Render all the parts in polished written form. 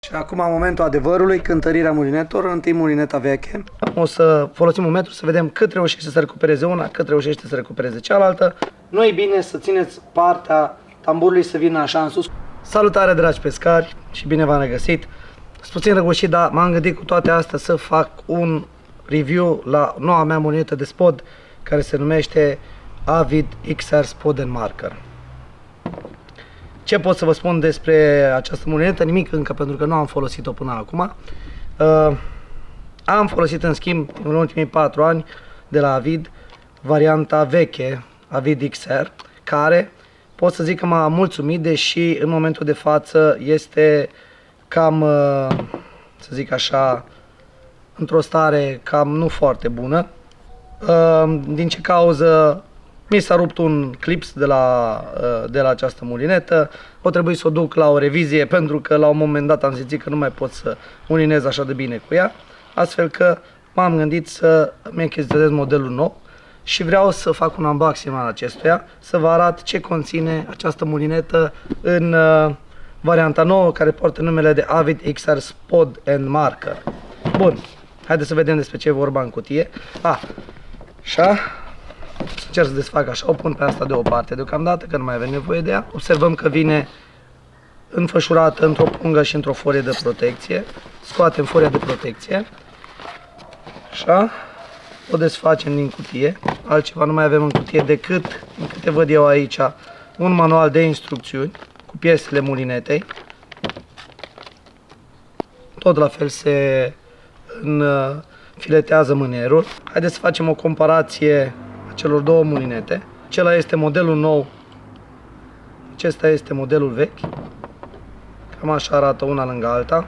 Și acum momentul adevărului, cântărirea mulinetelor, întâi mulineta veche. O să folosim un metru să vedem cât reușește să recupereze una, cât reușește să recupereze cealaltă. Nu e bine să țineți partea tamburului să vină așa în sus. Salutare, dragi pescari, și bine v-am regăsit. Sunt puțin răgușit, dar m-am gândit cu toate astea să fac un review la noua mea mulinetă de spod care se numește Avid XR Spod and Marker. Ce pot să vă spun despre această mulinetă? Nimic încă, pentru că nu am folosit-o până acum. Am folosit, în schimb, în ultimii 4 ani de la Avid varianta veche, Avid XR, care pot să zic că m-a mulțumit, deși în momentul de față este cam, să zic așa, într-o stare cam nu foarte bună. Din ce cauză? Mi s-a rupt un clips de la această mulinetă. O trebuie să o duc la o revizie, pentru că la un moment dat am zis că nu mai pot să mulinez așa de bine cu ea. Astfel că m-am gândit să mi achiziționez modelul nou și vreau să fac un unboxing al acestuia, să vă arăt ce conține această mulinetă în varianta nouă, care poartă numele de Avid XR Spod and Marker. Bun, haideți să vedem despre ce e vorba în cutie. Așa. Să încerc să desfac așa, o pun pe asta deoparte deocamdată, că nu mai avem nevoie de ea. Observăm că vine înfășurată într-o pungă și într-o folie de protecție. Scoatem folia de protecție. Așa. O desfacem din cutie. Altceva nu mai avem în cutie decât, din câte văd eu aici, un manual de instrucțiuni cu piesele mulinetei. Tot la fel se filetează mânerul. Haideți să facem o comparație celor două mulinete. Acela este modelul nou, acesta este modelul vechi. Cam așa arată una lângă alta.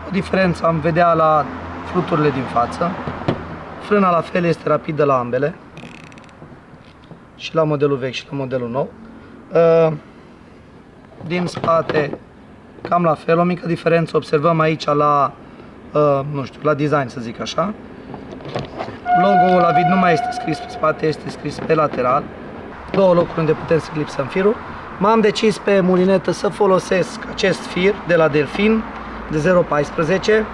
O diferență am vedea la fluturile din față. Frâna la fel este rapidă la ambele, și la modelul vechi și la modelul nou. Din spate cam la fel, o mică diferență observăm aici la, nu știu, la design, să zic așa. Logo-ul Avid nu mai este scris pe spate, este scris pe lateral. Două locuri unde putem să clipsăm firul. M-am decis pe mulinetă să folosesc acest fir de la Delfin de 0,14.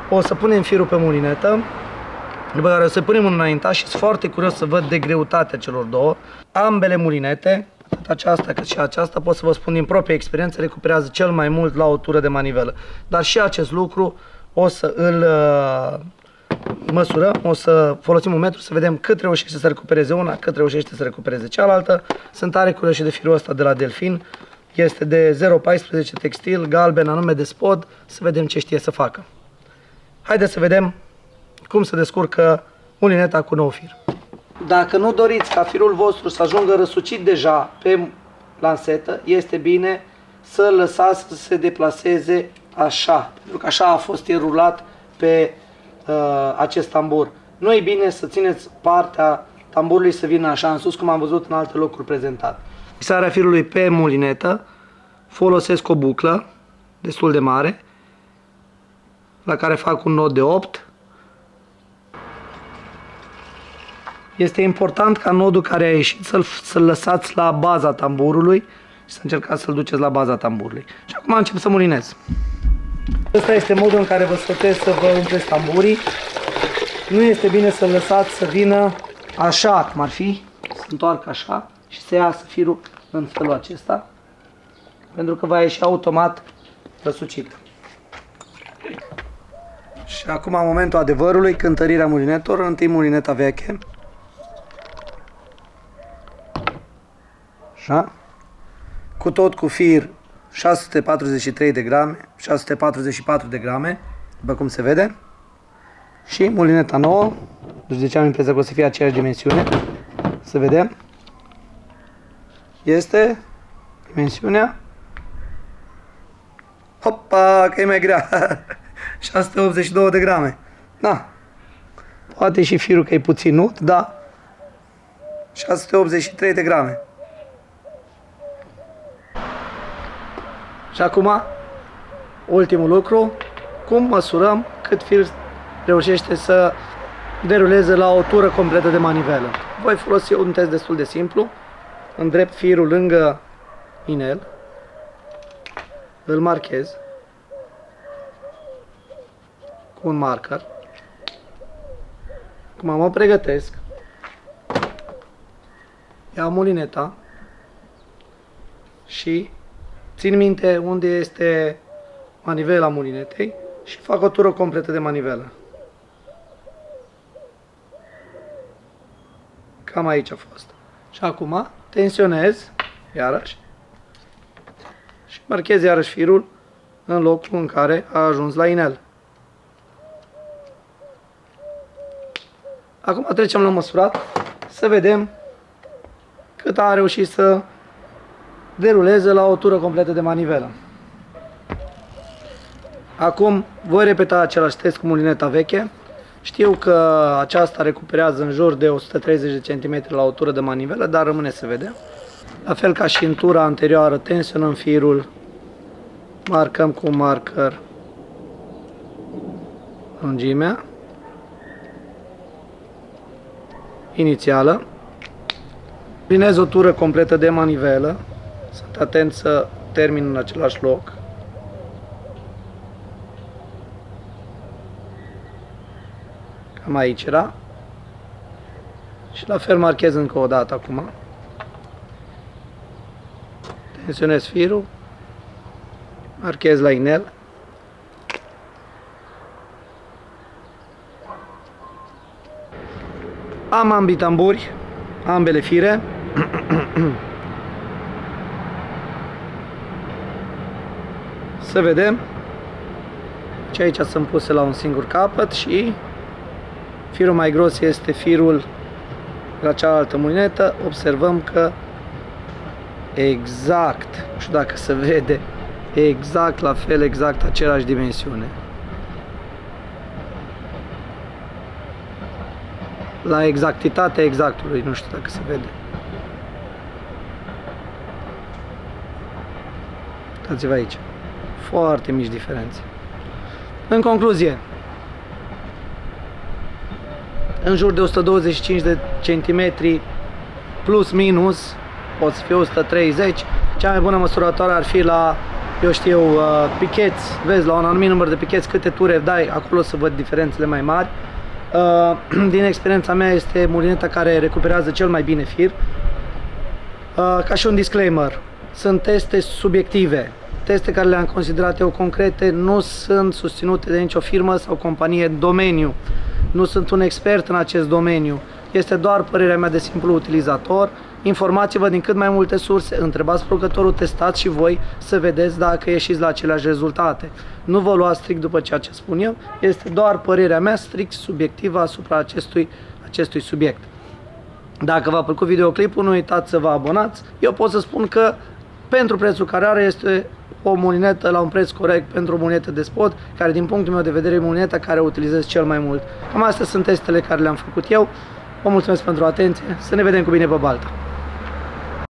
O să punem firul pe mulinetă, după care o să punem un înaintaș și sunt foarte curios să văd de greutatea celor două. Ambele mulinete, atât aceasta cât și aceasta, pot să vă spun din proprie experiență, recuperează cel mai mult la o tură de manivelă. Dar și acest lucru o să îl măsurăm, o să folosim un metru să vedem cât reușește să recupereze una, cât reușește să recupereze cealaltă. Sunt tare curios și de firul ăsta de la Delfin. Este de 0,14 textil, galben, anume de spod. Să vedem ce știe să facă. Haideți să vedem cum se descurcă mulineta cu nou fir. Dacă nu doriți ca firul vostru să ajungă răsucit deja pe lansetă, este bine să lăsați să se deplaseze așa, pentru că așa a fost el rulat pe acest tambur. Nu e bine să țineți partea tamburului să vină așa în sus, cum am văzut în alte locuri prezentat. Fixarea firului pe mulinetă, folosesc o buclă destul de mare, la care fac un nod de 8. Este important ca nodul care a ieșit să-l lăsați la baza tamburului și să încercați să-l duceți la baza tamburului. Și acum încep să mulinez. Ăsta este modul în care vă sfătuiesc să vă umpleți tamburii. Nu este bine să-l lăsați să vină așa, cum ar fi, să întoarcă așa și să iasă firul în felul acesta, pentru că va ieși automat răsucit. Și acum momentul adevărului, cântărirea mulinetelor, întâi mulineta veche. Așa. Cu fir 643 de grame, 644 de grame, după cum se vede. Și mulineta nouă, deci de ce am impresia că o să fie aceeași dimensiune. Să vedem. Este dimensiunea. Hopa, că e mai grea. 682 de grame. Da. Poate și firul că e puțin nut, dar 683 de grame. Și acum, ultimul lucru, cum măsurăm cât fir reușește să deruleze la o tură completă de manivelă. Voi folosi un test destul de simplu. Îndrept firul lângă inel. îl marchez cu un marker. Acum mă pregătesc, iau mulineta și țin minte unde este manivela mulinetei și fac o tură completă de manivelă. Cam aici a fost. Și acum tensionez iarăși și marchez iarăși firul în locul în care a ajuns la inel. Acum trecem la măsurat să vedem cât a reușit să deruleze la o tură completă de manivelă. Acum voi repeta același test cu mulineta veche. Știu că aceasta recuperează în jur de 130 de cm la o tură de manivelă, dar rămâne să vedem. La fel ca și în tura anterioară, tensionăm firul, marcăm cu un marker lungimea inițială. Plinez o tură completă de manivelă. Sunt atent să termin în același loc. Cam aici era. Și la fel marchez încă o dată acum. Tensionez firul. Marchez la inel. Am ambii tamburi, ambele fire. Să vedem. Și aici sunt puse la un singur capăt și firul mai gros este firul la cealaltă mulinetă. Observăm că exact, nu știu dacă se vede, exact la fel, exact același dimensiune. La exactitatea exactului, nu știu dacă se vede. Uitați-vă aici. Foarte mici diferențe. În concluzie, în jur de 125 de centimetri plus minus, pot să fie 130, cea mai bună măsurătoare ar fi la, eu știu, picheți, vezi la un anumit număr de picheți câte ture dai, acolo să văd diferențele mai mari. Din experiența mea este mulineta care recuperează cel mai bine fir. Ca și un disclaimer, sunt teste subiective. Teste care le-am considerat eu concrete nu sunt susținute de nicio firmă sau companie în domeniu. Nu sunt un expert în acest domeniu. Este doar părerea mea de simplu utilizator. Informați-vă din cât mai multe surse, întrebați producătorul, testați și voi să vedeți dacă ieșiți la aceleași rezultate. Nu vă luați strict după ceea ce spun eu, este doar părerea mea strict subiectivă asupra acestui subiect. Dacă v-a plăcut videoclipul, nu uitați să vă abonați. Eu pot să spun că pentru prețul care are este o mulinetă la un preț corect pentru o mulinetă de spot, care din punctul meu de vedere e mulineta care o utilizez cel mai mult. Cam astea sunt testele care le-am făcut eu. Vă mulțumesc pentru atenție, să ne vedem cu bine pe baltă!